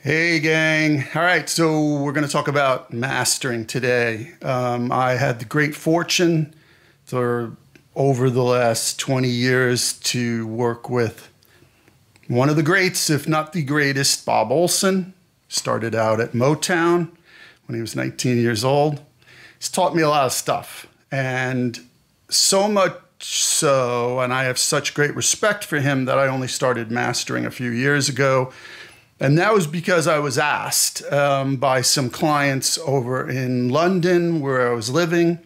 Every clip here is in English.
Hey gang. All right, so we're going to talk about mastering today. I had the great fortune for over the last 20 years to work with one of the greats, if not the greatest, Bob Olson. Started out at Motown when he was 19 years old. He's taught me a lot of stuff, and so much so, and I have such great respect for him that I only started mastering a few years ago. And that was because I was asked by some clients over in London where I was living.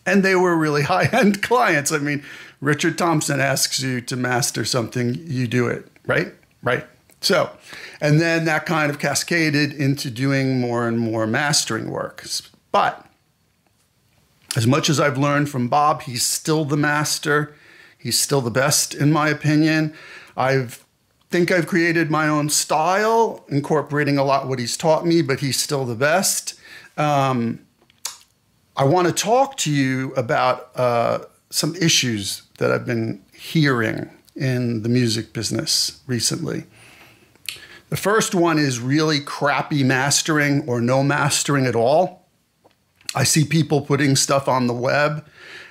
And they were really high-end clients. I mean, Richard Thompson asks you to master something, you do it, right? Right. So, and then that kind of cascaded into doing more and more mastering work. But as much as I've learned from Bob, he's still the master. He's still the best, in my opinion. I've created my own style, incorporating a lot what he's taught me, but he's still the best. I want to talk to you about some issues that I've been hearing in the music business recently. The first one is really crappy mastering or no mastering at all. I see people putting stuff on the web,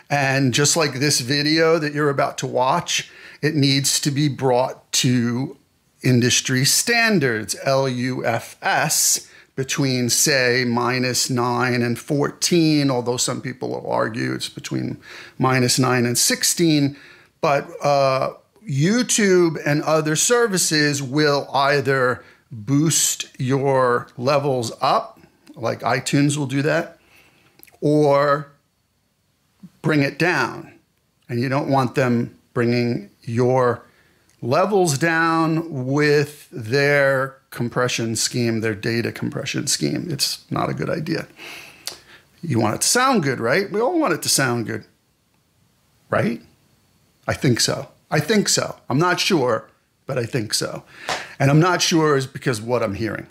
and just like this video that you're about to watch, it needs to be brought to industry standards, LUFS, between, say, -9 and 14, although some people will argue it's between -9 and 16. But YouTube and other services will either boost your levels up, like iTunes will do that, or bring it down. And you don't want them bringing your levels down with their compression scheme, their data compression scheme. It's not a good idea. You want it to sound good, right? We all want it to sound good, right? I think so. I think so. I'm not sure, but I think so. And I'm not sure is because of what I'm hearing.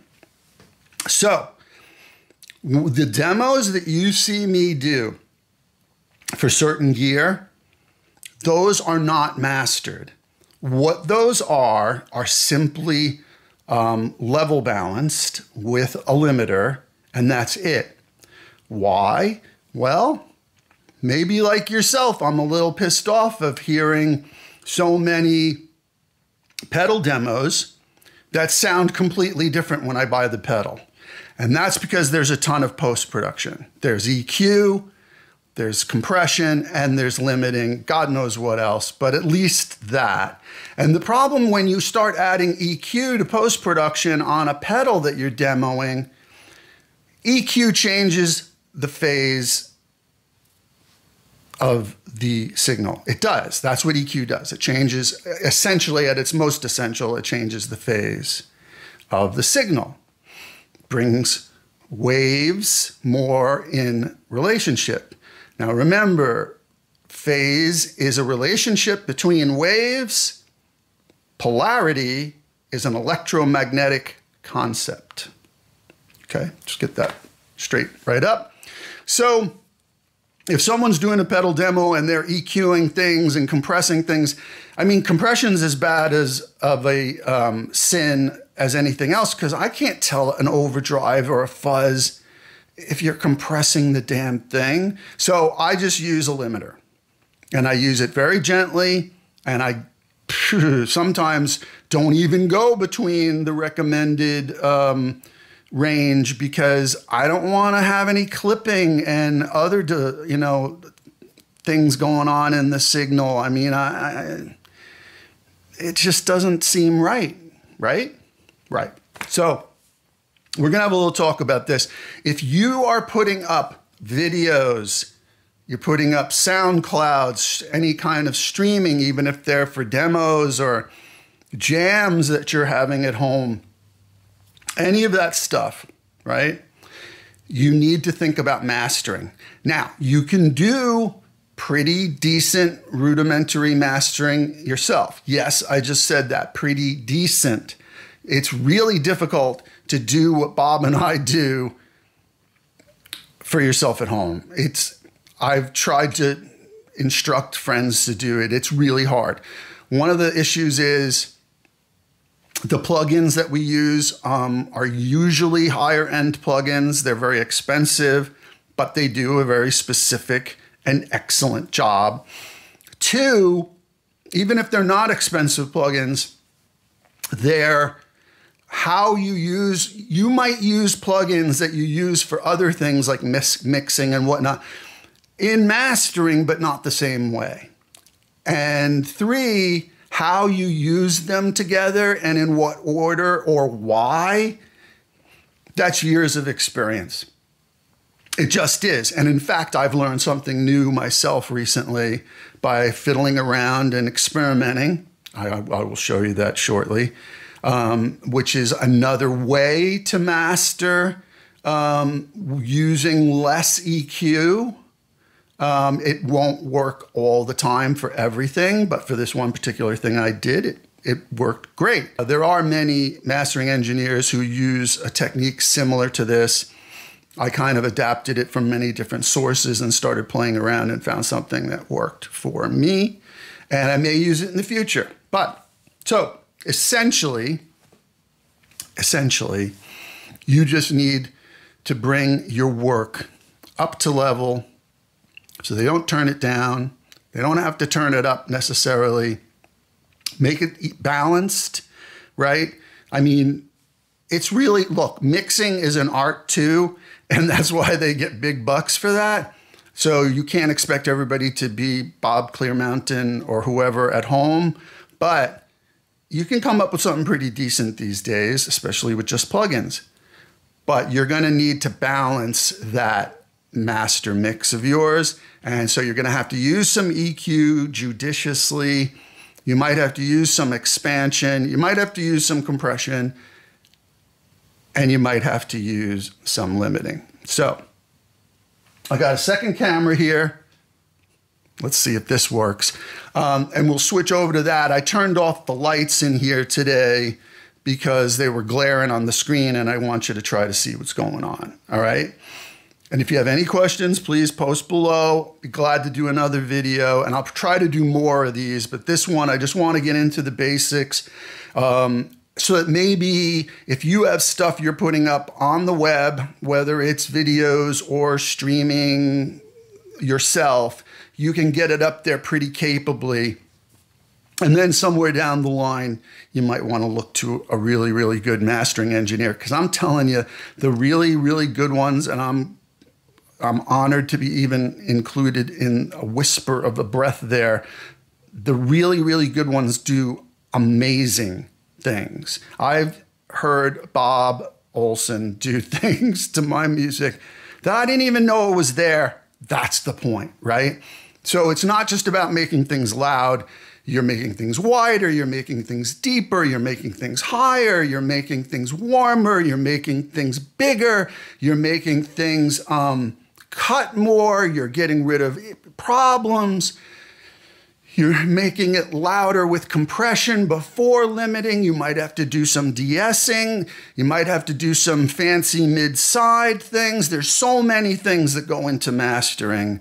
So the demos that you see me do for certain gear, those are not mastered. What those are simply level balanced with a limiter, and that's it. Why? Well, maybe like yourself, I'm a little pissed off of hearing so many pedal demos that sound completely different when I buy the pedal. And that's because there's a ton of post-production. There's EQ, there's compression, and there's limiting, God knows what else, but at least that. And the problem when you start adding EQ to post-production on a pedal that you're demoing, EQ changes the phase of the signal. It does. That's what EQ does. It changes, essentially at its most essential, it changes the phase of the signal. Brings waves more in relationship. Now remember, phase is a relationship between waves. Polarity is an electromagnetic concept. Okay, just get that straight right up. So if someone's doing a pedal demo and they're EQing things and compressing things, I mean, compression's as bad as of a sin as anything else, because I can't tell an overdrive or a fuzz if you're compressing the damn thing. So I just use a limiter, and I use it very gently, and I sometimes don't even go between the recommended range because I don't want to have any clipping and other, things going on in the signal. I mean, it just doesn't seem right, right? Right. So we're going to have a little talk about this. If you are putting up videos, you're putting up sound clouds, any kind of streaming, even if they're for demos or jams that you're having at home, any of that stuff, right? You need to think about mastering. Now, you can do pretty decent rudimentary mastering yourself. Yes, I just said that, pretty decent. It's really difficult to do what Bob and I do for yourself at home. I've tried to instruct friends to do it. It's really hard. One of the issues is The plugins that we use are usually higher end plugins. They're very expensive, but they do a very specific and excellent job. Two, even if they're not expensive plugins, they're how you might use plugins that you use for other things like mixing and whatnot in mastering, but not the same way. And three, how you use them together and in what order or why, that's years of experience. It just is. And in fact, I've learned something new myself recently by fiddling around and experimenting. I will show you that shortly, which is another way to master using less EQ. It won't work all the time for everything, but for this one particular thing I did, it worked great. There are many mastering engineers who use a technique similar to this. I kind of adapted it from many different sources and started playing around and found something that worked for me, and I may use it in the future. But so essentially, you just need to bring your work up to level so they don't turn it down. They don't have to turn it up necessarily. Make it balanced, right? I mean, it's really, look, mixing is an art too, and that's why they get big bucks for that. So you can't expect everybody to be Bob Clearmountain or whoever at home, but you can come up with something pretty decent these days, especially with just plugins. But you're going to need to balance that master mix of yours. And so you're going to have to use some EQ judiciously. You might have to use some expansion. You might have to use some compression. And you might have to use some limiting. So I got a second camera here. Let's see if this works. And we'll switch over to that. I turned off the lights in here today because they were glaring on the screen, and I want you to try to see what's going on. All right. And if you have any questions, please post below. Be glad to do another video, and I'll try to do more of these, but this one, I just want to get into the basics so that maybe if you have stuff you're putting up on the web, whether it's videos or streaming yourself, you can get it up there pretty capably. And then somewhere down the line, you might want to look to a really, really good mastering engineer, because I'm telling you, the really, really good ones, and I'm honored to be even included in a whisper of a breath there. The really, really good ones do amazing things. I've heard Bob Olson do things to my music that I didn't even know it was there. That's the point, right? So it's not just about making things loud. You're making things wider, you're making things deeper, you're making things higher, you're making things warmer, you're making things bigger, you're making things cut more, you're getting rid of problems, you're making it louder with compression before limiting, you might have to do some de-essing, you might have to do some fancy mid-side things. There's so many things that go into mastering.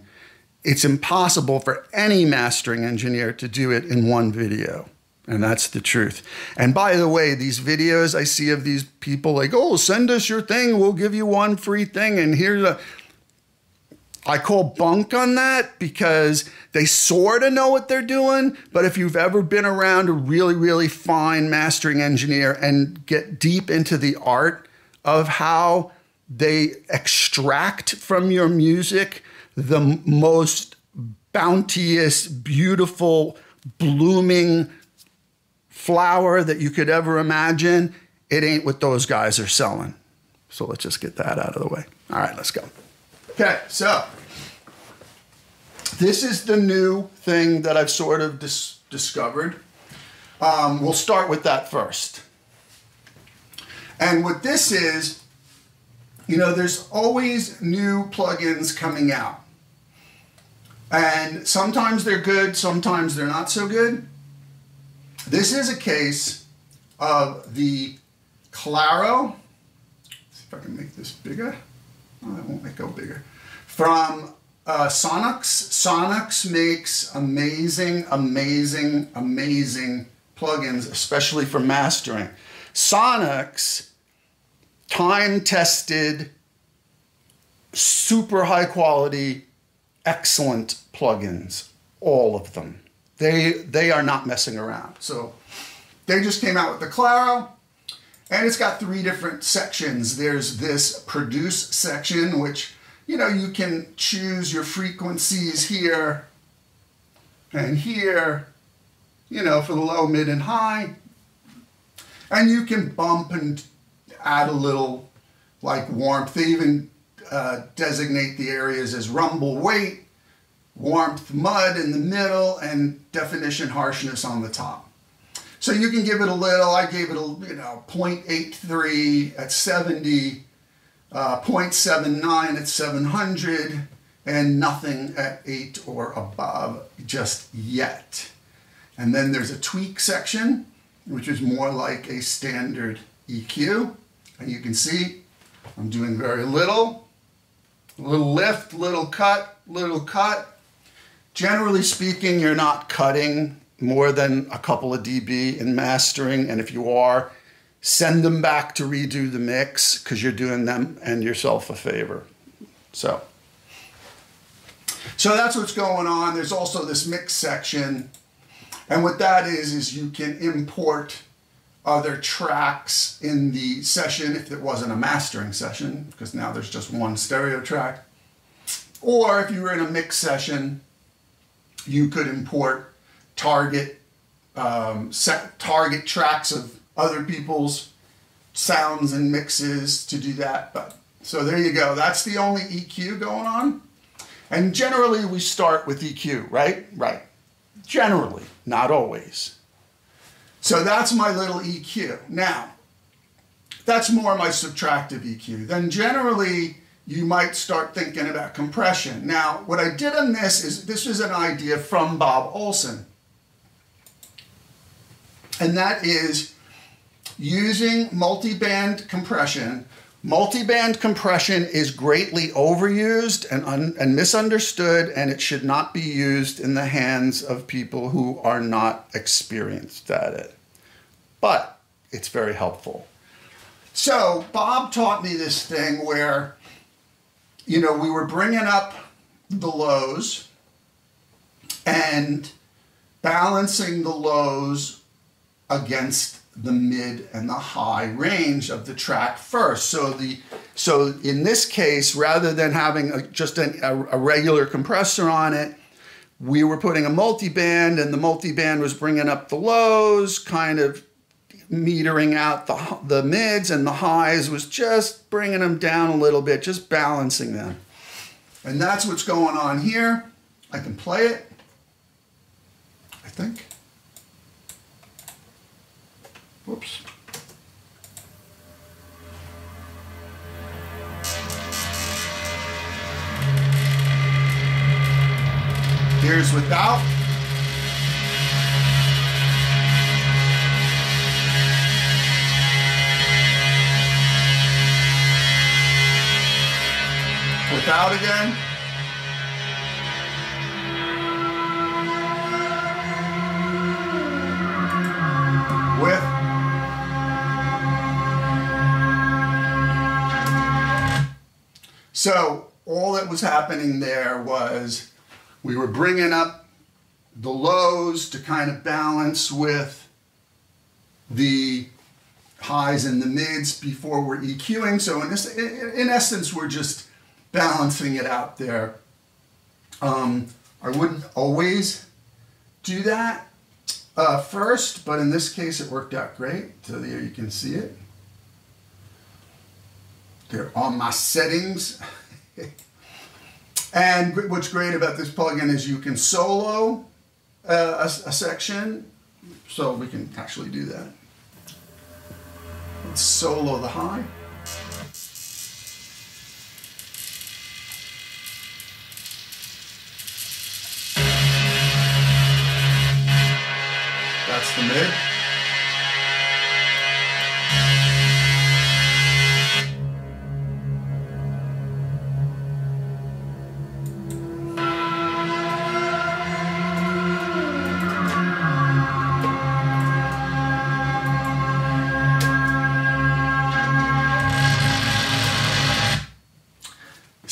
It's impossible for any mastering engineer to do it in one video. And that's the truth. And by the way, these videos I see of these people like, oh, send us your thing, we'll give you one free thing, and here's a... I call bunk on that, because they sort of know what they're doing, but if you've ever been around a really, really fine mastering engineer and get deep into the art of how they extract from your music the most bounteous, beautiful, blooming flower that you could ever imagine, it ain't what those guys are selling. So let's just get that out of the way. All right, let's go. Okay, so this is the new thing that I've sort of discovered. We'll start with that first. And what this is, you know, there's always new plugins coming out. And sometimes they're good, sometimes they're not so good. This is a case of the Claro. Let's see if I can make this bigger. Oh, that won't make it go bigger. From Sonux. Sonux makes amazing, amazing, amazing plugins, especially for mastering. Sonics, time-tested, super high quality, excellent plugins, all of them. They are not messing around. So they just came out with the Claro, and it's got 3 different sections. There's this produce section, which, you know, you can choose your frequencies here and here, you know, for the low, mid, and high. And you can bump and add a little, like, warmth. They even designate the areas as rumble weight, warmth mud in the middle, and definition harshness on the top. So you can give it a little. I gave it a, you know, 0.83 at 70, 0.79 at 700, and nothing at 8 or above just yet. And then there's a tweak section, which is more like a standard EQ. And you can see I'm doing very little. Little lift, little cut, little cut. Generally speaking, you're not cutting more than a couple of dB in mastering. And if you are, send them back to redo the mix, because you're doing them and yourself a favor. So that's what's going on. There's also this mix section. And what that is you can import other tracks in the session if it wasn't a mastering session, because now there's just one stereo track. Or if you were in a mix session, you could import target tracks of other people's sounds and mixes to do that. But so there you go. That's the only EQ going on. And generally we start with EQ, right? Right. Generally, not always. So that's my little EQ. Now, that's more my subtractive EQ. Then generally, you might start thinking about compression. Now, what I did on this is an idea from Bob Olson. And that is using multiband compression. Multiband compression is greatly overused and misunderstood, and it should not be used in the hands of people who are not experienced at it. But it's very helpful. So Bob taught me this thing where, you know, we were bringing up the lows and balancing the lows against the mid and the high range of the track first. So in this case, rather than having just a regular compressor on it, we were putting a multiband, and the multiband was bringing up the lows, kind of metering out the mids, and the highs was just bringing them down a little bit, just balancing them. And that's what's going on here. I can play it, I think. Whoops. Here's without. Without again. With. So all that was happening there was we were bringing up the lows to kind of balance with the highs and the mids before we're EQing. So in essence, we're just balancing it out there. I wouldn't always do that first, but in this case it worked out great. So there you can see it. They're on my settings. And what's great about this plugin is you can solo a section. So we can actually do that. Let's solo the high. That's the mid.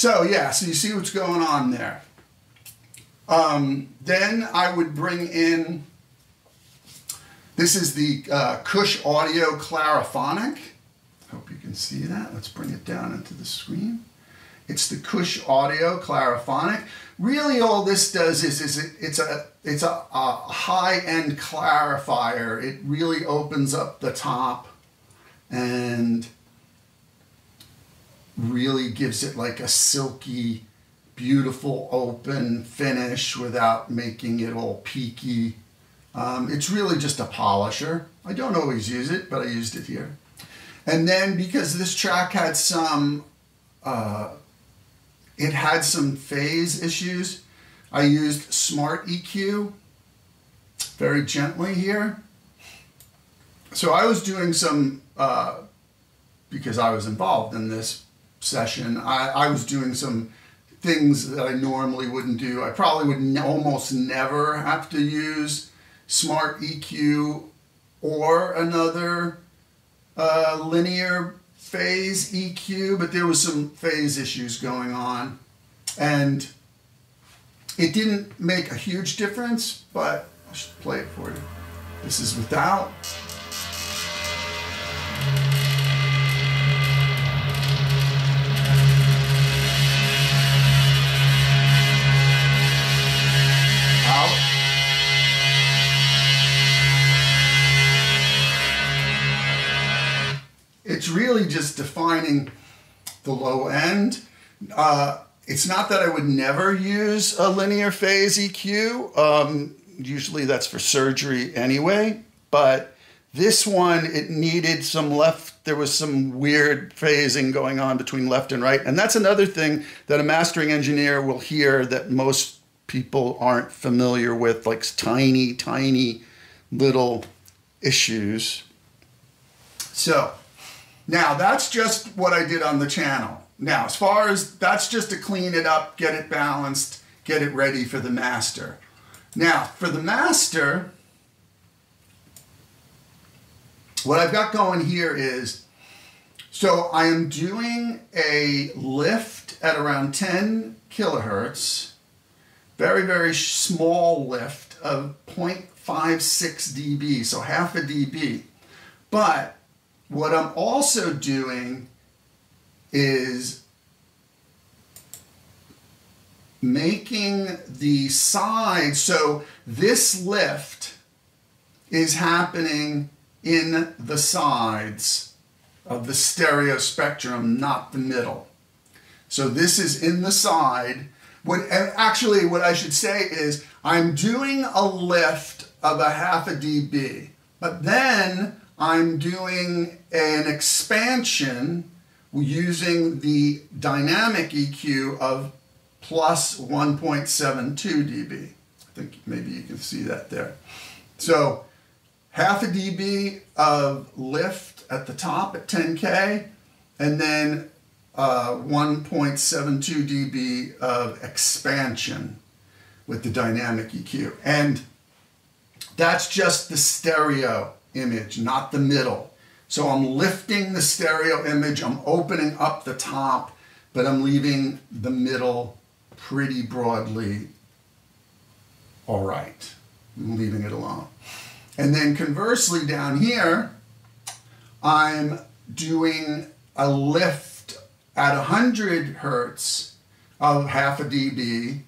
So yeah, so you see what's going on there. Then I would bring in, this is the Cush Audio Clariphonic. Hope you can see that. Let's bring it down into the screen. It's the Cush Audio Clariphonic. Really all this does is it's a high-end clarifier. It really opens up the top and really gives it like a silky, beautiful, open finish without making it all peaky. It's really just a polisher. I don't always use it, but I used it here. And then because this track had some, it had some phase issues, I used Smart EQ very gently here. So I was doing some, because I was involved in this session, I was doing some things that I normally wouldn't do. I probably would almost never have to use Smart EQ or another linear phase EQ, but there was some phase issues going on, and it didn't make a huge difference, but I should play it for you. This is without. It's really just defining the low end. It's not that I would never use a linear phase EQ. Usually that's for surgery anyway, but this one, it needed some left, there was some weird phasing going on between left and right. And that's another thing that a mastering engineer will hear that most people aren't familiar with, like tiny, tiny little issues. So, now, that's just what I did on the channel. Now, as far as, that's just to clean it up, get it balanced, get it ready for the master. Now, for the master, what I've got going here is, so I am doing a lift at around 10 kilohertz, very, very small lift of 0.56 dB, so half a dB. But what I'm also doing is making the sides, so this lift is happening in the sides of the stereo spectrum, not the middle. So this is in the side. Actually, what I should say is I'm doing a lift of a half a dB, but then I'm doing an expansion using the dynamic EQ of plus 1.72 dB. I think maybe you can see that there. So half a dB of lift at the top at 10K, and then 1.72 dB of expansion with the dynamic EQ. And that's just the stereo image, not the middle. So I'm lifting the stereo image, I'm opening up the top, but I'm leaving the middle pretty broadly all right. I'm leaving it alone. And then conversely down here, I'm doing a lift at 100 hertz of half a dB.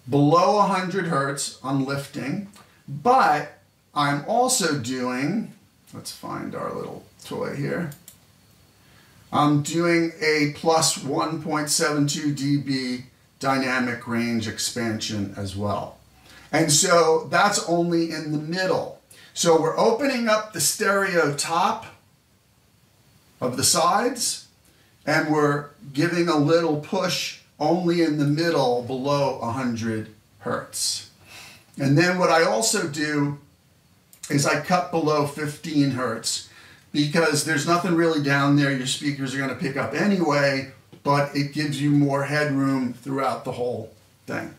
Below 100 hertz, I'm lifting, but I'm also doing, let's find our little toy here. I'm doing a plus 1.72 dB dynamic range expansion as well. And so that's only in the middle. So we're opening up the stereo top of the sides, and we're giving a little push only in the middle below 100 hertz. And then what I also do is I cut below 15 hertz because there's nothing really down there your speakers are going to pick up anyway, but it gives you more headroom throughout the whole thing.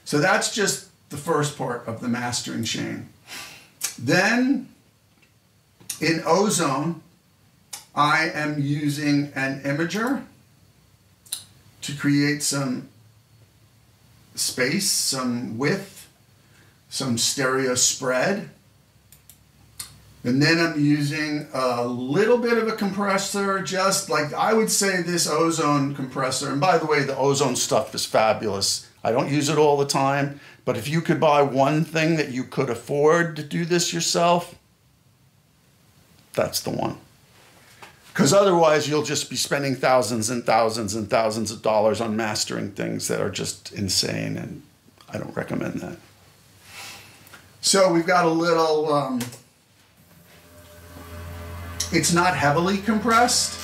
So that's just the first part of the mastering chain. Then in Ozone, I am using an imager, to create some space, some width, some stereo spread. And then I'm using a little bit of a compressor, just like I would say this Ozone compressor. And by the way, the Ozone stuff is fabulous. I don't use it all the time, but if you could buy one thing that you could afford to do this yourself, that's the one. Because otherwise you'll just be spending thousands and thousands and thousands of dollars on mastering things that are just insane, and I don't recommend that. So we've got a little, it's not heavily compressed.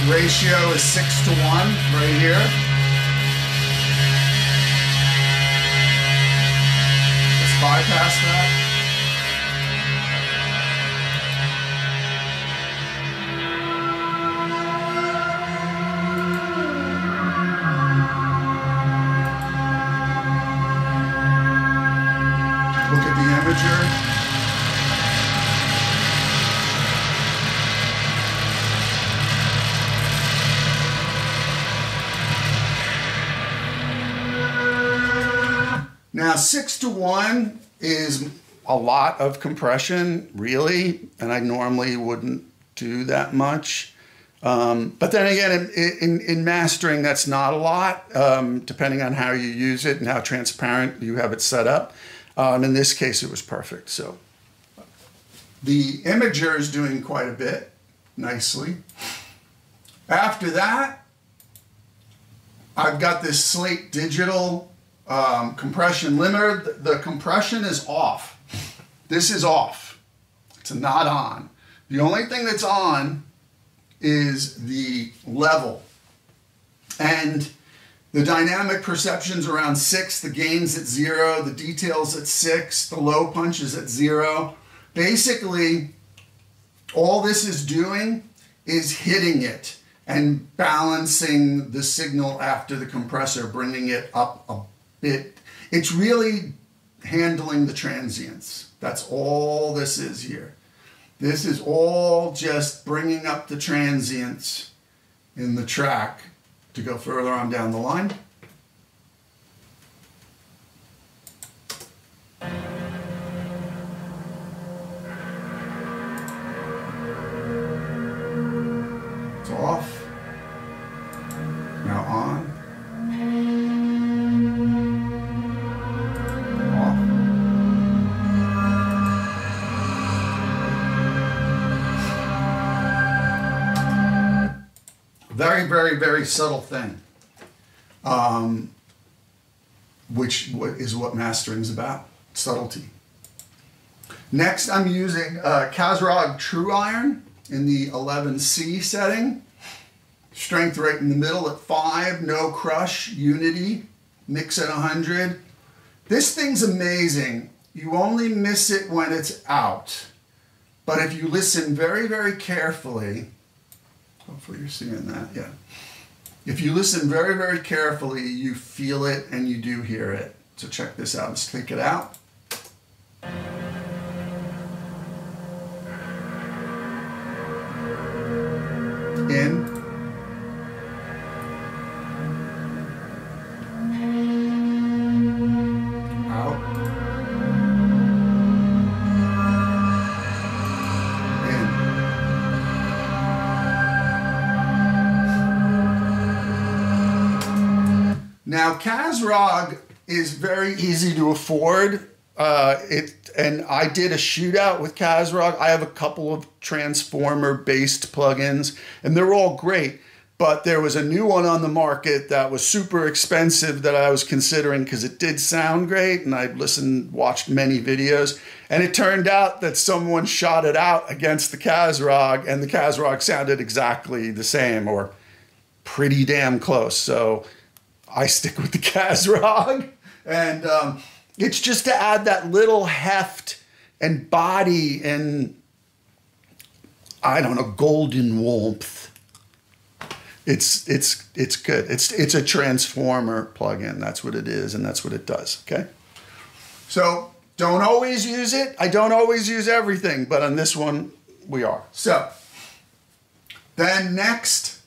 Ratio is 6:1 right here. Let's bypass that. Look at the imager. Now 6:1 is a lot of compression, really, and I normally wouldn't do that much. But then again, in mastering, that's not a lot, depending on how you use it and how transparent you have it set up. In this case, it was perfect. So the imager is doing quite a bit nicely. After that, I've got this Slate Digital compression limiter. The compression is off. This is off. It's not on. The only thing that's on is the level. And the dynamic perception's around 6, the gain's at 0, the detail's at 6, the low punch is at 0. Basically, all this is doing is hitting it and balancing the signal after the compressor, bringing it up a bit. It's really handling the transients. That's all this is here. This is all just bringing up the transients in the track to go further on down the line. It's off. Now on. Very, very, very subtle thing, which is what mastering is about, subtlety. Next, I'm using Kazrog True Iron in the 11C setting. Strength right in the middle at 5, no crush, unity, mix at 100. This thing's amazing. You only miss it when it's out. But if you listen very, very carefully, hopefully you're seeing that, yeah. If you listen very, very carefully, you feel it and you do hear it. So check this out. Let's take it out. In. Out. Now, Kazrog is very easy to afford. And I did a shootout with Kazrog. I have a couple of transformer-based plugins, and they're all great. But there was a new one on the market that was super expensive that I was considering because it did sound great, and I watched many videos. And it turned out that someone shot it out against the Kazrog, and the Kazrog sounded exactly the same or pretty damn close. So I stick with the Kazrog, and it's just to add that little heft and body and, I don't know, golden warmth. It's good. It's a transformer plugin. That's what it is, and that's what it does. Okay. So don't always use it. I don't always use everything, but on this one, we are. So then next,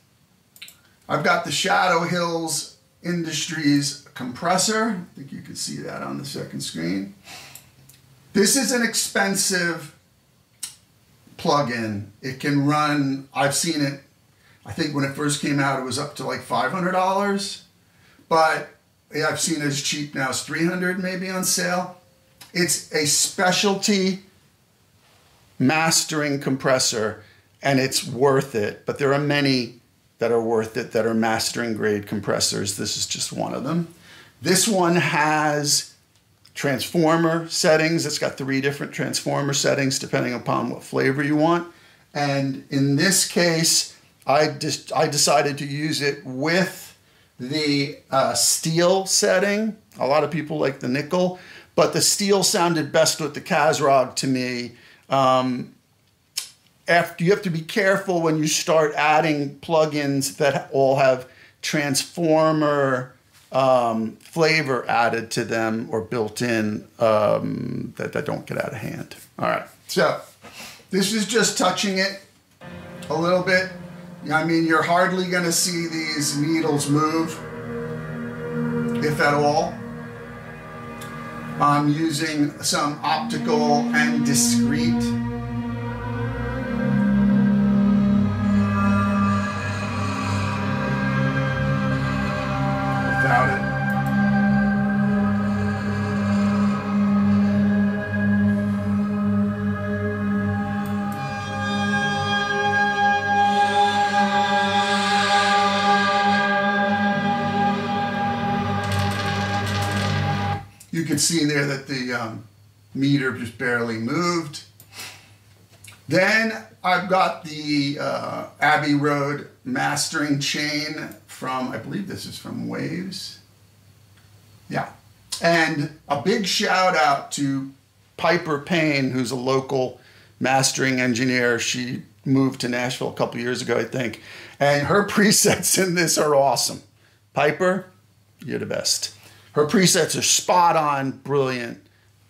I've got the Shadow Hills Industries compressor. I think you can see that on the second screen. This is an expensive plug-in. It can run, I've seen it, I think when it first came out, it was up to like $500, but I've seen it as cheap now as $300 maybe on sale. It's a specialty mastering compressor, and it's worth it, but there are many that are worth it that are mastering grade compressors. This is just one of them. This one has transformer settings. It's got 3 different transformer settings depending upon what flavor you want. And in this case, I decided to use it with the steel setting. A lot of people like the nickel, but the steel sounded best with the Kazrog to me. After, you have to be careful when you start adding plugins that all have transformer flavor added to them or built in, that don't get out of hand. All right, so this is just touching it a little bit. I mean, you're hardly going to see these needles move, if at all. I'm using some optical and discrete. Without it. You can see there that the meter just barely moved. Then I've got the Abbey Road mastering chain from, I believe this is from Waves. Yeah. And a big shout out to Piper Payne, who's a local mastering engineer. She moved to Nashville a couple years ago, I think. And her presets in this are awesome. Piper, you're the best. Her presets are spot on, brilliant.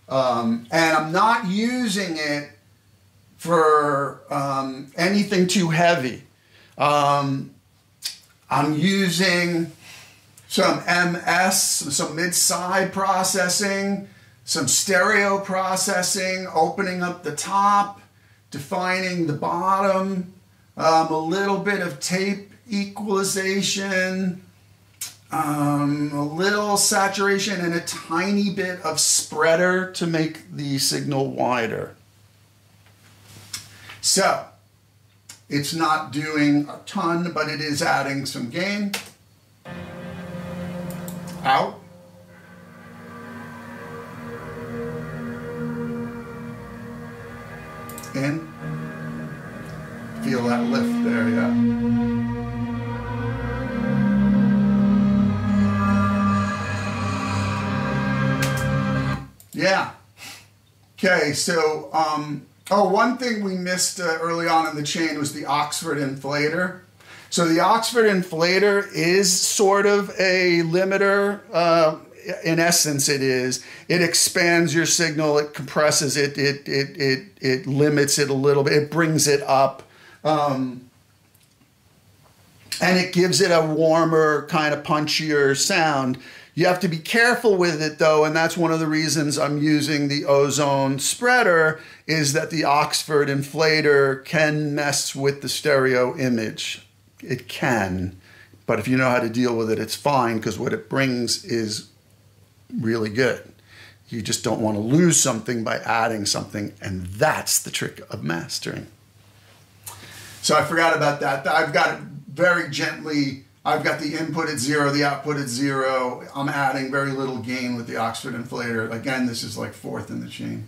And I'm not using it for anything too heavy. I'm using some MS, some mid-side processing, some stereo processing, opening up the top, defining the bottom, a little bit of tape equalization, a little saturation, and a tiny bit of spreader to make the signal wider. So it's not doing a ton, but it is adding some gain. Out. In. Feel that lift there, yeah. Yeah. Okay, so, oh, one thing we missed early on in the chain was the Oxford Inflator. So the Oxford Inflator is sort of a limiter. In essence, it is. It expands your signal. It compresses it. It limits it a little bit. It brings it up. And it gives it a warmer, kind of punchier sound. You have to be careful with it, though, and that's one of the reasons I'm using the Ozone spreader, is that the Oxford Inflator can mess with the stereo image. It can, but if you know how to deal with it, it's fine, because what it brings is really good. You just don't want to lose something by adding something, and that's the trick of mastering. So I forgot about that. I've got it very gently. I've got the input at 0, the output at 0. I'm adding very little gain with the Oxford Inflator. Again, this is like 4th in the chain.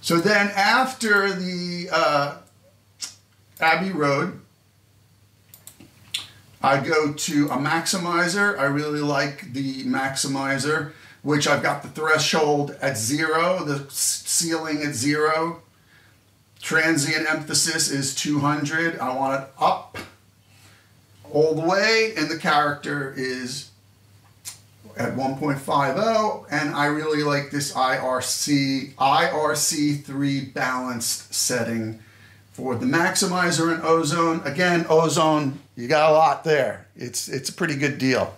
So then after the Abbey Road, I go to a maximizer. I really like the maximizer, which I've got the threshold at 0, the ceiling at 0. Transient emphasis is 200. I want it up all the way, and the character is at 1.50, and I really like this IRC3 balanced setting. For the maximizer and Ozone, again, Ozone, you got a lot there. It's a pretty good deal.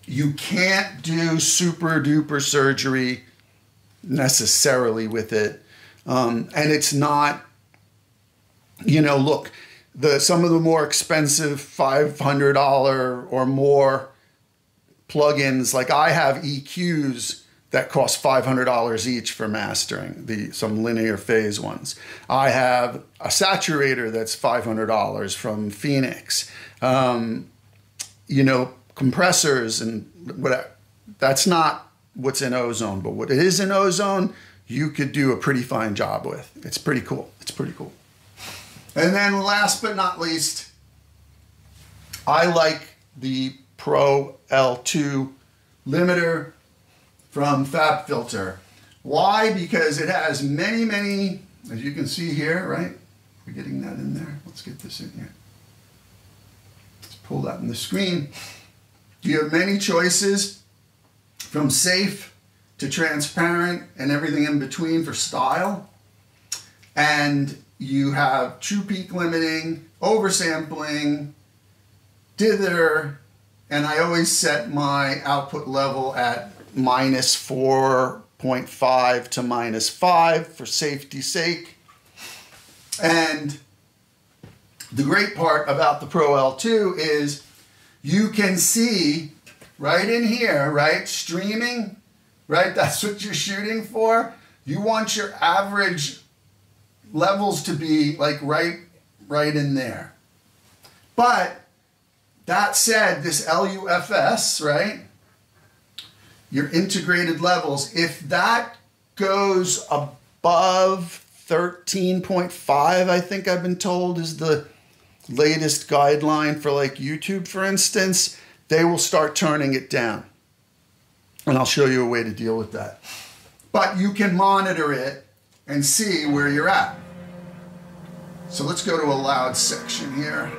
You can't do super duper surgery necessarily with it. And it's not, you know, look, some of the more expensive $500 or more plugins, like I have EQs that cost $500 each for mastering, some linear phase ones. I have a saturator that's $500 from Phoenix. You know, compressors and whatever. That's not what's in Ozone, but what is in Ozone, you could do a pretty fine job with. It's pretty cool. It's pretty cool. And then last but not least, I like the Pro L2 limiter from FabFilter. Why? Because it has many, as you can see here, right? We're getting that in there. Let's get this in here. Let's pull that in the screen. You have many choices from safe to transparent and everything in between for style. And you have true peak limiting, oversampling, dither, and I always set my output level at -4.5 to -5 for safety's sake. And the great part about the Pro L2 is you can see right in here, right, streaming, right, that's what you're shooting for. You want your average levels to be like right in there. But that said, this LUFS, right, your integrated levels, if that goes above 13.5, I think I've been told is the latest guideline for like YouTube, for instance, they will start turning it down. And I'll show you a way to deal with that. But you can monitor it and see where you're at. So let's go to a loud section here.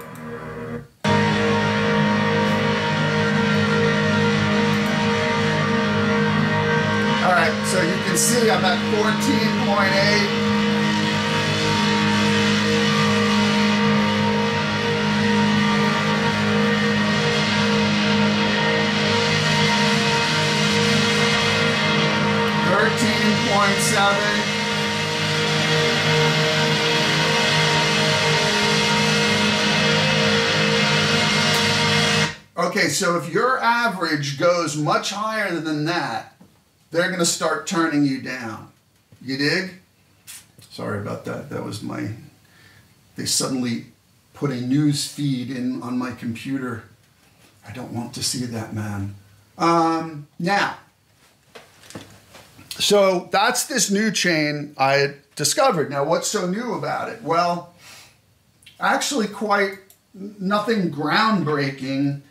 All right, so you can see I'm at 14.8. .7. Okay, so if your average goes much higher than that, they're going to start turning you down. You dig? Sorry about that. That was they suddenly put a news feed in on my computer. I don't want to see that, man. Now, so that's this new chain I discovered. Now, what's so new about it? Well, actually quite nothing groundbreaking,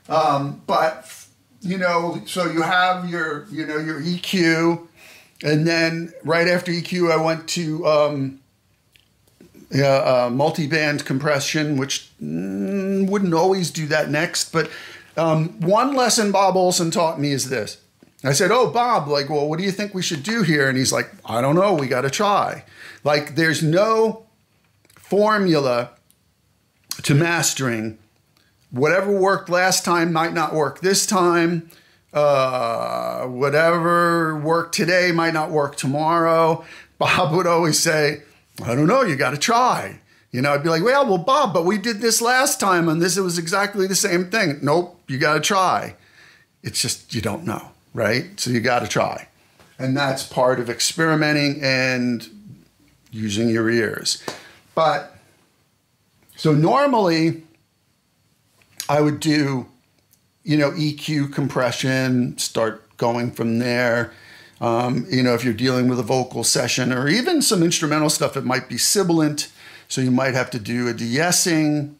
but you know, so you have your, you know, your EQ, and then right after EQ, I went to multi-band compression, which wouldn't always do that next, but one lesson Bob Olson taught me is this. I said, oh, Bob, like, well, what do you think we should do here? And he's like, I don't know, we got to try. Like, there's no formula to mastering. Whatever worked last time might not work this time. Whatever worked today might not work tomorrow. Bob would always say, I don't know, you got to try. You know, I'd be like, well, Bob, but we did this last time and this, it was exactly the same thing. Nope, you got to try. It's just, you don't know, right? So you got to try. And that's part of experimenting and using your ears. But, so normally, I would do, you know, EQ compression, start going from there. You know, if you're dealing with a vocal session or even some instrumental stuff, it might be sibilant. So you might have to do a de-essing.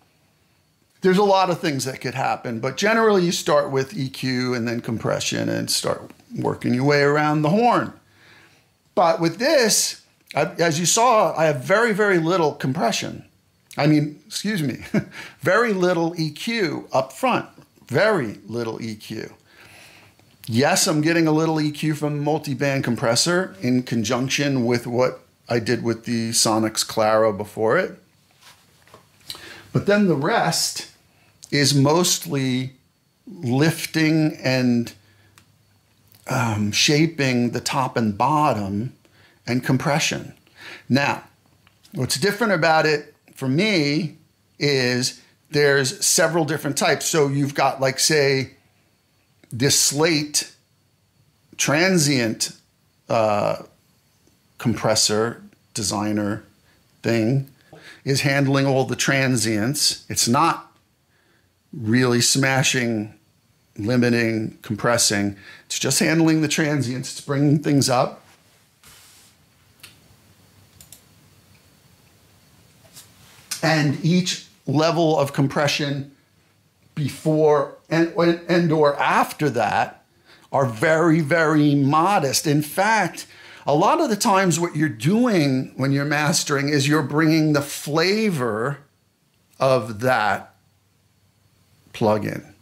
There's a lot of things that could happen, but generally you start with EQ and then compression and start working your way around the horn. But with this, as you saw, I have very, very little compression. I mean, excuse me, very little EQ up front, very little EQ. Yes, I'm getting a little EQ from multi-band compressor in conjunction with what I did with the Sonics Claro before it. But then the rest is mostly lifting and shaping the top and bottom and compression. Now, what's different about it for me is there's several different types. So you've got, like, say, this slate transient compressor designer thing is handling all the transients. It's not really smashing, limiting, compressing. It's just handling the transients. It's bringing things up. And each level of compression before and or after that are very, very modest. In fact, a lot of the times what you're doing when you're mastering is you're bringing the flavor of that plugin,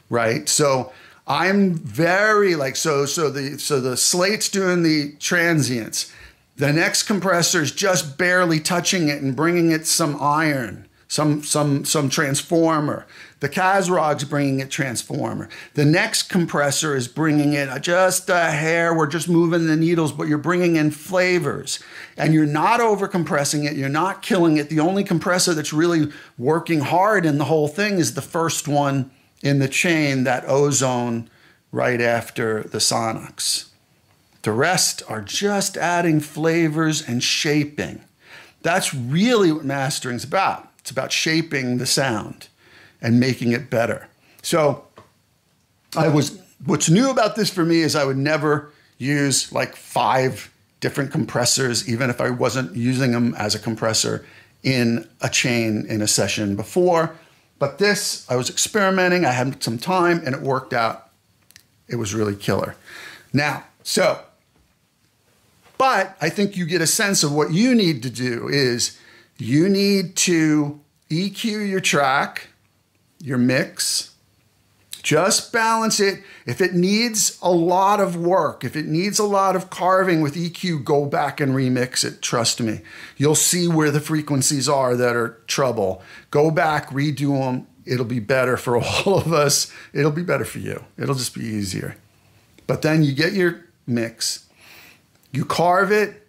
right? So I'm very like, so the slate's doing the transients. The next compressor is just barely touching it and bringing it some iron, some transformer. The Kazrog's bringing it transformer. The next compressor is bringing it just a hair. We're just moving the needles, but you're bringing in flavors. And you're not over compressing it. You're not killing it. The only compressor that's really working hard in the whole thing is the first one in the chain, that Ozone right after the Sonics. The rest are just adding flavors and shaping. That's really what mastering's about. It's about shaping the sound and making it better. So what's new about this for me is I would never use like 5 different compressors, even if I wasn't using them as a compressor in a chain in a session before. But this, I was experimenting, I had some time, and it worked out. It was really killer. Now, but I think you get a sense of what you need to do is you need to EQ your track, your mix, just balance it. If it needs a lot of work, if it needs a lot of carving with EQ, go back and remix it, trust me. You'll see where the frequencies are that are trouble. Go back, redo them. It'll be better for all of us. It'll be better for you. It'll just be easier. But then you get your mix, you carve it,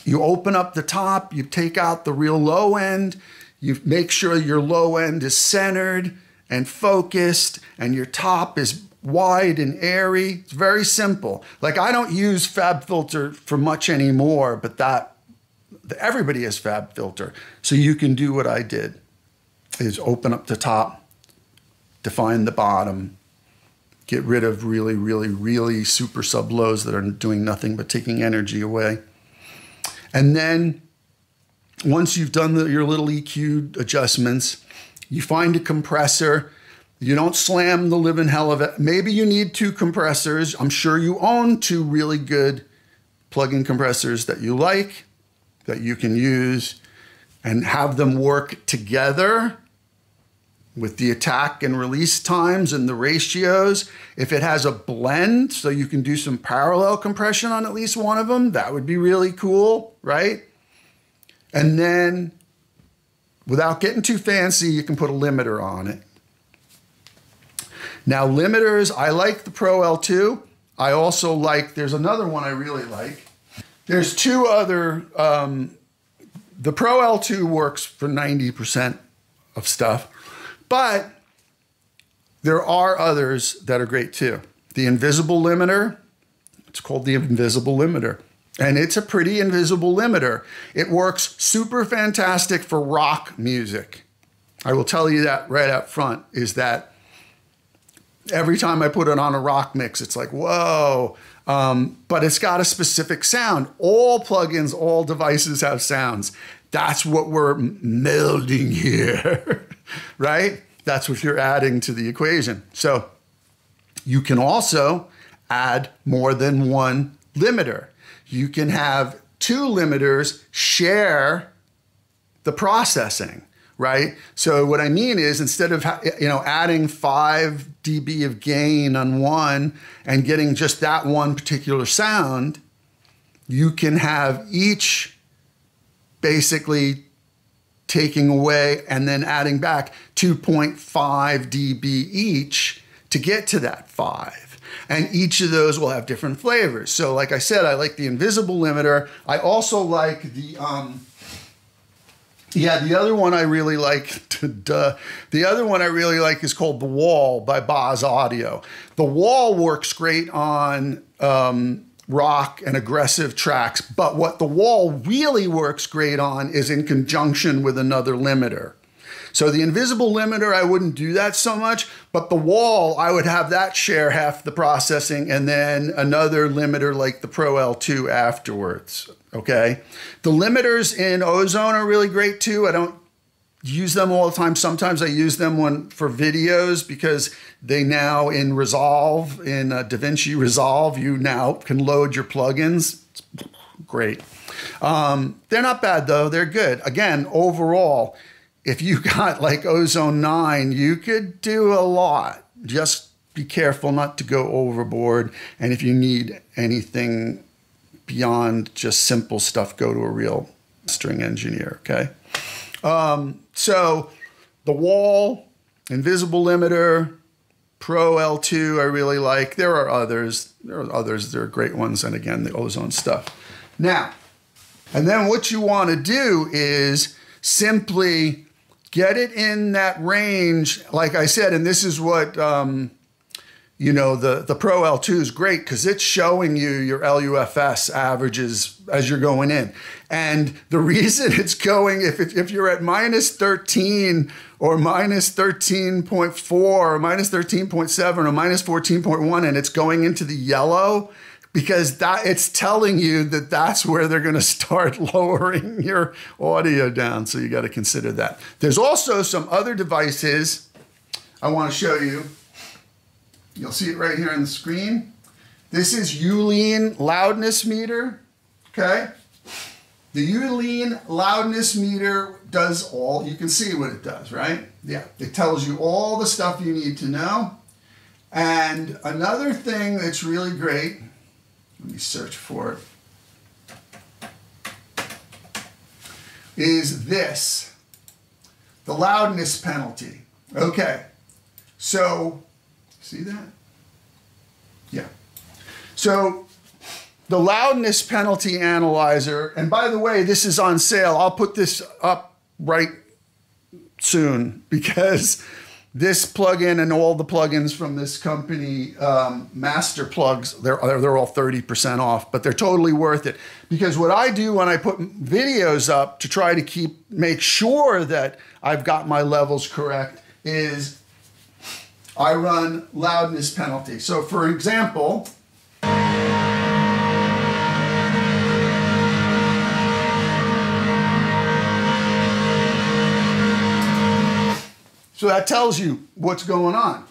you open up the top, you take out the real low end, you make sure your low end is centered and focused and your top is wide and airy. It's very simple. Like, I don't use FabFilter for much anymore, but everybody has FabFilter. So you can do what I did, is open up the top, define the bottom, get rid of really, really, really super sub lows that are doing nothing but taking energy away. And then once you've done your little EQ adjustments, you find a compressor. You don't slam the living hell of it. Maybe you need 2 compressors. I'm sure you own 2 really good plug-in compressors that you like, that you can use, and have them work together with the attack and release times and the ratios. If it has a blend, so you can do some parallel compression on at least one of them, that would be really cool, right? And then, without getting too fancy, you can put a limiter on it. Now, limiters, I like the Pro L2. I also like, there's another one I really like. There's 2 other, the Pro L2 works for 90% of stuff, but there are others that are great too. The invisible limiter, it's called the invisible limiter. And it's a pretty invisible limiter. It works super fantastic for rock music. I will tell you that right up front, is that every time I put it on a rock mix, it's like, whoa. But it's got a specific sound. All plugins, all devices have sounds. That's what we're melding here, right? That's what you're adding to the equation. So you can also add more than 1 limiter. You can have 2 limiters share the processing, right? So what I mean is, instead of adding 5 dB of gain on one and getting just that one particular sound, you can have each basically taking away and then adding back 2.5 dB each to get to that 5. And each of those will have different flavors. So like I said, I like the invisible limiter. I also like the, the other one I really like, the other one I really like is called The Wall by Boz Audio. The Wall works great on rock and aggressive tracks, but what The Wall really works great on is in conjunction with another limiter. So the invisible limiter, I wouldn't do that so much, but The Wall, I would have that share half the processing and then another limiter like the Pro L2 afterwards, okay? The limiters in Ozone are really great too. I don't use them all the time. Sometimes I use them for videos because they now in Resolve, in DaVinci Resolve, you now can load your plugins. It's great. They're not bad though, they're good. Again, overall, if you got like Ozone 9, you could do a lot. Just be careful not to go overboard. And if you need anything beyond just simple stuff, go to a real mastering engineer, okay? So The Wall, invisible limiter, Pro L2 I really like. There are others. There are great ones. And again, the Ozone stuff. Now, and then what you want to do is simply get it in that range, like I said, and this is what, the Pro L2 is great because it's showing you your LUFS averages as you're going in. And the reason it's going, if you're at minus 13 or minus 13.4 or minus 13.7 or minus 14.1 and it's going into the yellow, because it's telling you that that's where they're going to start lowering your audio down. So you got to consider that. There's also some other devices I want to show you. You'll see it right here on the screen. This is Yulin loudness meter, okay? The Yulin loudness meter does all, you can see what it does, right? Yeah, it tells you all the stuff you need to know. And another thing that's really great, let me search for it, is this, the loudness penalty. Okay, so, see that? Yeah. So, the loudness penalty analyzer, and by the way, this is on sale. I'll put this up right soon because this plugin and all the plugins from this company, Master Plugs, they're all 30% off, but they're totally worth it. Because what I do when I put videos up to try to make sure that I've got my levels correct is I run loudness penalty. So for example, so that tells you what's going on.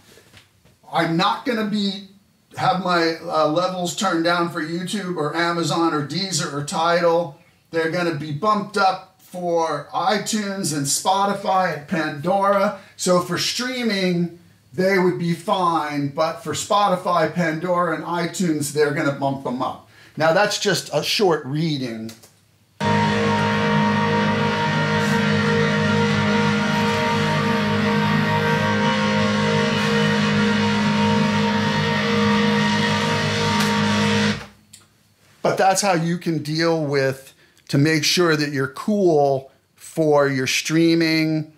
I'm not going to have my levels turned down for YouTube or Amazon or Deezer or Tidal. They're going to be bumped up for iTunes and Spotify and Pandora. So for streaming, they would be fine. But for Spotify, Pandora, and iTunes, they're going to bump them up. Now that's just a short reading. But that's how you can deal with, to make sure that you're cool for your streaming,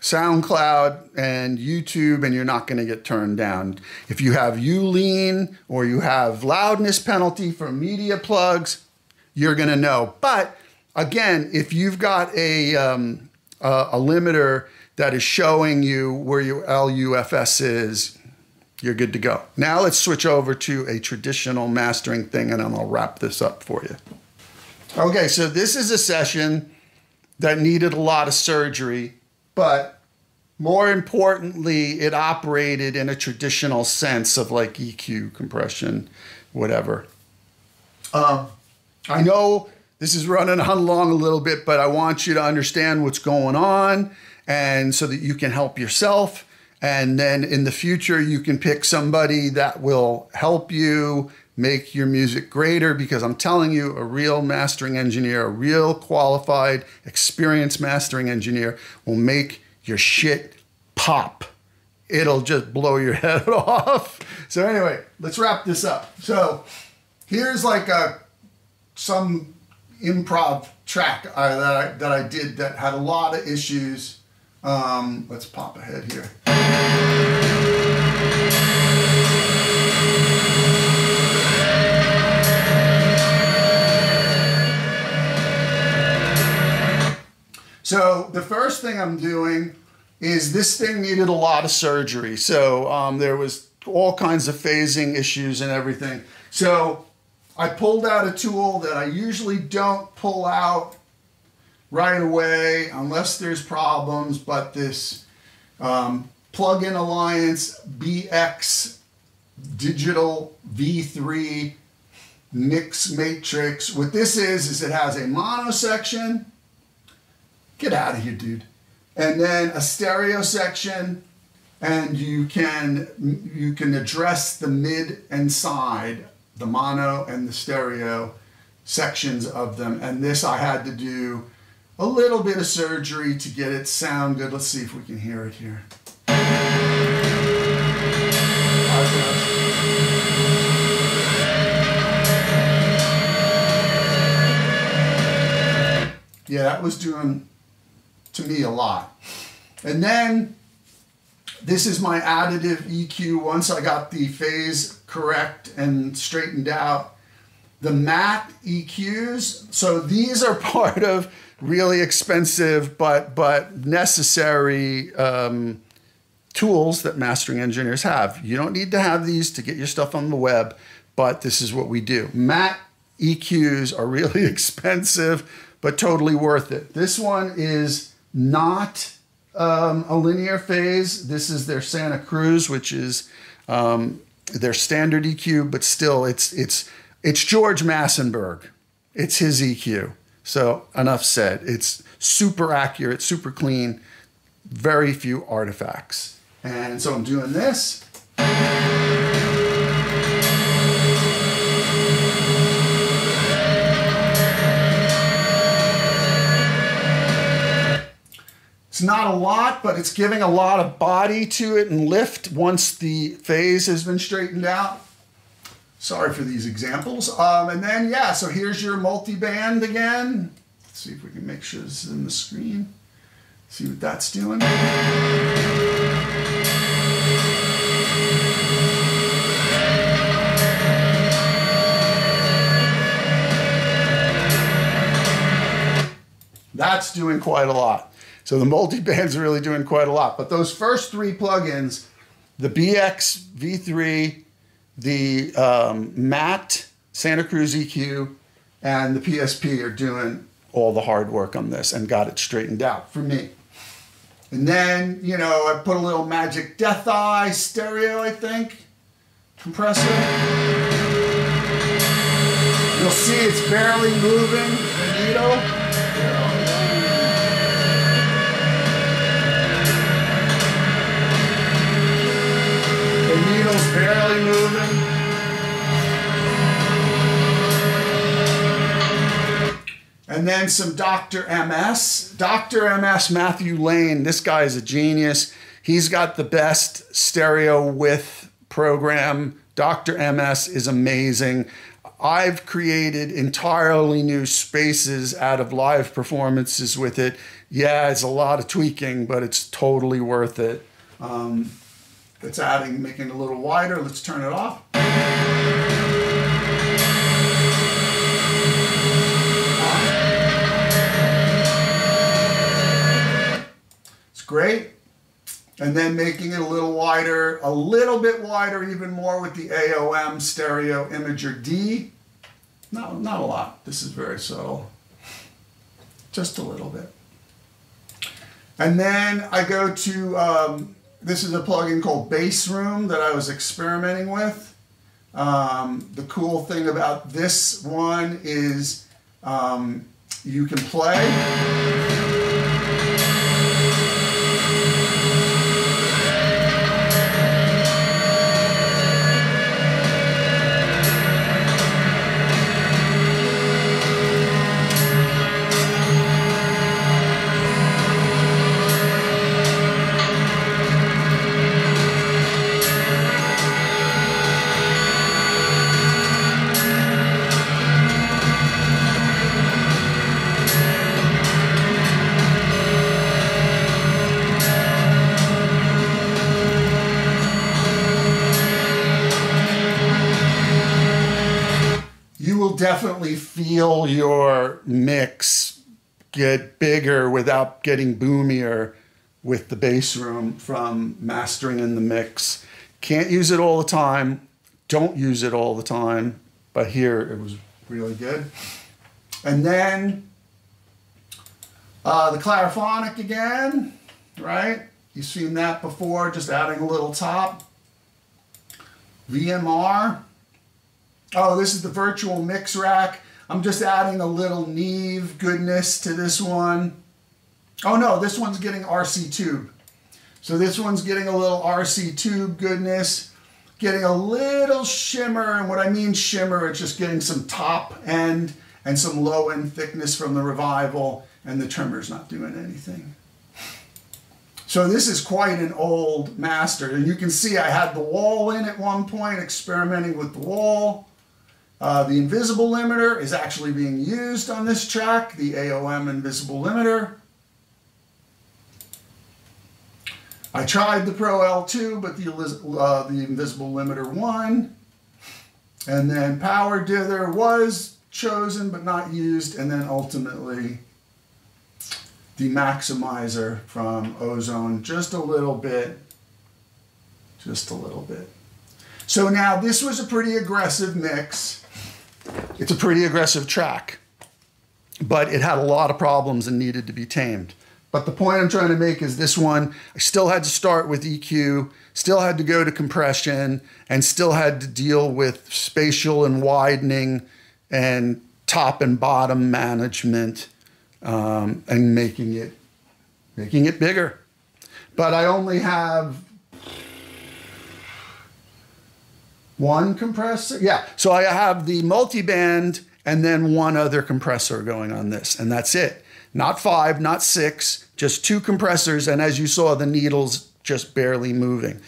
SoundCloud, and YouTube, and you're not going to get turned down. If you have Yulin or you have loudness penalty for media plugs, you're going to know. But again, if you've got a limiter that is showing you where your LUFS is, you're good to go. Now let's switch over to a traditional mastering thing and I'll wrap this up for you. Okay, so this is a session that needed a lot of surgery, but more importantly, it operated in a traditional sense of like EQ, compression, whatever. I know this is running on long a little bit, but I want you to understand what's going on and so that you can help yourself. And then in the future, you can pick somebody that will help you make your music greater, because I'm telling you, a real mastering engineer, a real qualified, experienced mastering engineer will make your shit pop. It'll just blow your head off. So anyway, let's wrap this up. So here's like some improv track that I did that had a lot of issues. Let's pop ahead here. So the first thing I'm doing is this thing needed a lot of surgery. So there was all kinds of phasing issues and everything. So I pulled out a tool that I usually don't pull out right away unless there's problems, but this Plug-in Alliance BX Digital V3 Mix Matrix. What this is it has a mono section. Get out of here, dude. And then a stereo section, and you can address the mid and side, the mono and the stereo sections of them. And this I had to do a little bit of surgery to get it sound good. Let's see if we can hear it here. Yeah, that was doing to me a lot. And then this is my additive EQ. Once I got the phase correct and straightened out, the matte EQs, so these are part of really expensive but necessary tools that mastering engineers have. You don't need to have these to get your stuff on the web, but this is what we do. Matte EQs are really expensive, but totally worth it. This one is not a linear phase. This is their Santa Cruz, which is their standard EQ, but still it's George Massenburg. It's his EQ. So enough said. It's super accurate, super clean, very few artifacts. And so I'm doing this. It's not a lot, but it's giving a lot of body to it and lift once the phase has been straightened out. Sorry for these examples. And then, yeah, so here's your multi-band again. Let's see if we can make sure this is in the screen. See what that's doing. That's doing quite a lot. So the multi-band's really doing quite a lot. But those first three plugins, the BX V3, the matte Santa Cruz EQ, and the PSP are doing all the hard work on this and got it straightened out for me. And then, you know, I put a little Magic Death Eye stereo, I think, compressor. You'll see it's barely moving the needle. Needle's barely moving. And then some Dr. MS. Dr. MS, Matthew Lane, this guy is a genius. He's got the best stereo width program. Dr. MS is amazing. I've created entirely new spaces out of live performances with it. Yeah, it's a lot of tweaking, but it's totally worth it. It's making it a little wider. Let's turn it off. It's great. And then making it a little wider, a little bit wider, even more with the AOM Stereo Imager D. No, not a lot. This is very subtle. Just a little bit. And then I go to... this is a plugin called Bass Room that I was experimenting with. The cool thing about this one is you can play. you will definitely feel your mix get bigger without getting boomier with the bass room from mastering in the mix. Can't use it all the time. Don't use it all the time. But here it was really good. And then the clariphonic again, right? You've seen that before, just adding a little top. VMR. Oh, this is the virtual mix rack. I'm just adding a little Neve goodness to this one. Oh no, this one's getting RC tube. So this one's getting a little RC tube goodness, getting a little shimmer, and what I mean shimmer, it's just getting some top end and some low end thickness from the Revival, and the trimmer's not doing anything. So this is quite an old master, and you can see I had the wall in at one point, experimenting with the wall. The invisible limiter is actually being used on this track, the AOM invisible limiter. I tried the Pro L2, but the invisible limiter won. And then power dither was chosen but not used, and then ultimately the maximizer from Ozone, just a little bit. So now this was a pretty aggressive mix. It's a pretty aggressive track, but it had a lot of problems and needed to be tamed. But the point I'm trying to make is this one, I still had to start with EQ, still had to go to compression, and still had to deal with spatial and widening and top and bottom management, and making it bigger. But I only have one compressor. Yeah, so I have the multiband and then one other compressor going on this, and that's it. Not 5, not 6, just 2 compressors, and as you saw, the needle's just barely moving.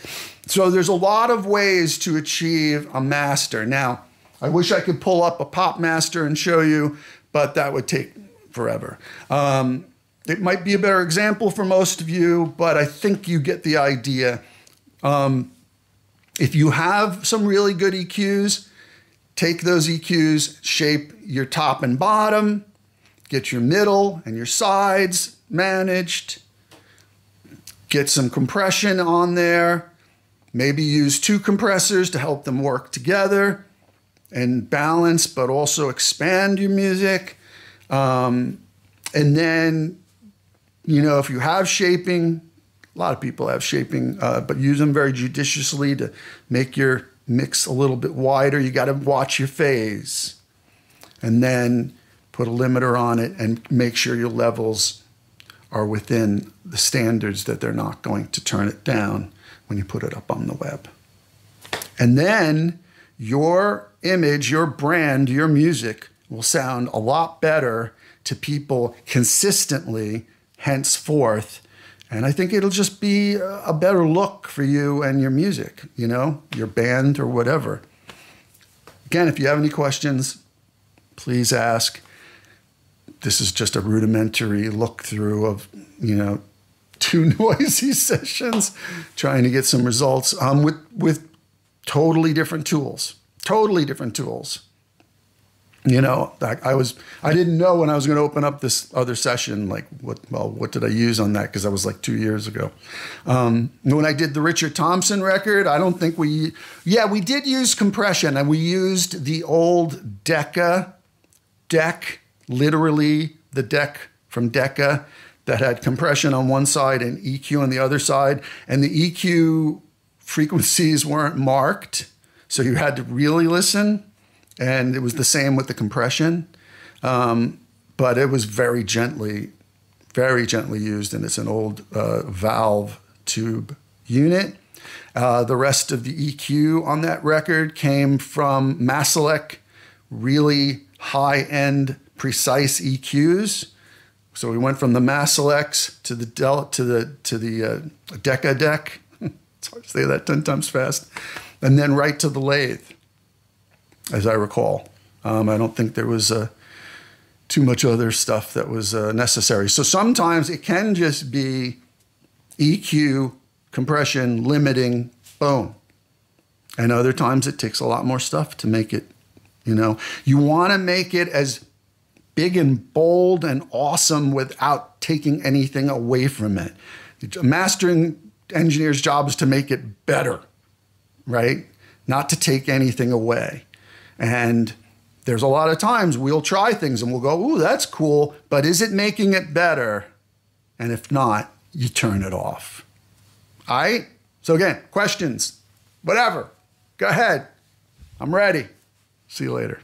So there's a lot of ways to achieve a master. Now, I wish I could pull up a pop master and show you, but that would take forever. It might be a better example for most of you, but I think you get the idea. If you have some really good EQs, take those EQs, shape your top and bottom, get your middle and your sides managed, get some compression on there, maybe use 2 compressors to help them work together and balance, but also expand your music. And then, you know, if you have shaping, a lot of people have shaping, but use them very judiciously to make your mix a little bit wider. You got to watch your phase. And then put a limiter on it and make sure your levels are within the standards that they're not going to turn it down when you put it up on the web. And then your image, your brand, your music will sound a lot better to people consistently henceforth. And I think it'll just be a better look for you and your music, you know, your band or whatever. Again, if you have any questions, please ask. This is just a rudimentary look through of, you know, 2 noisy sessions, trying to get some results with totally different tools. You know, I didn't know when I was going to open up this other session, like what did I use on that? Because that was like 2 years ago. When I did the Richard Thompson record, I don't think we did use compression, and we used the old Decca deck, literally the deck from Decca that had compression on one side and EQ on the other side. And the EQ frequencies weren't marked, so you had to really listen. And it was the same with the compression, but it was very gently used, and it's an old valve tube unit. The rest of the EQ on that record came from Masalek, really high-end, precise EQs. So we went from the Masaleks to the Decca deck. It's hard to say that 10 times fast, and then right to the lathe, as I recall. I don't think there was too much other stuff that was necessary. So sometimes it can just be EQ, compression, limiting, boom. And other times it takes a lot more stuff to make it, You know, you want to make it as big and bold and awesome without taking anything away from it. A mastering engineer's job is to make it better, right? Not to take anything away. And there's a lot of times we'll try things and we'll go, ooh, that's cool, but is it making it better? And if not, you turn it off. All right? So again, questions, whatever, go ahead. I'm ready. See you later.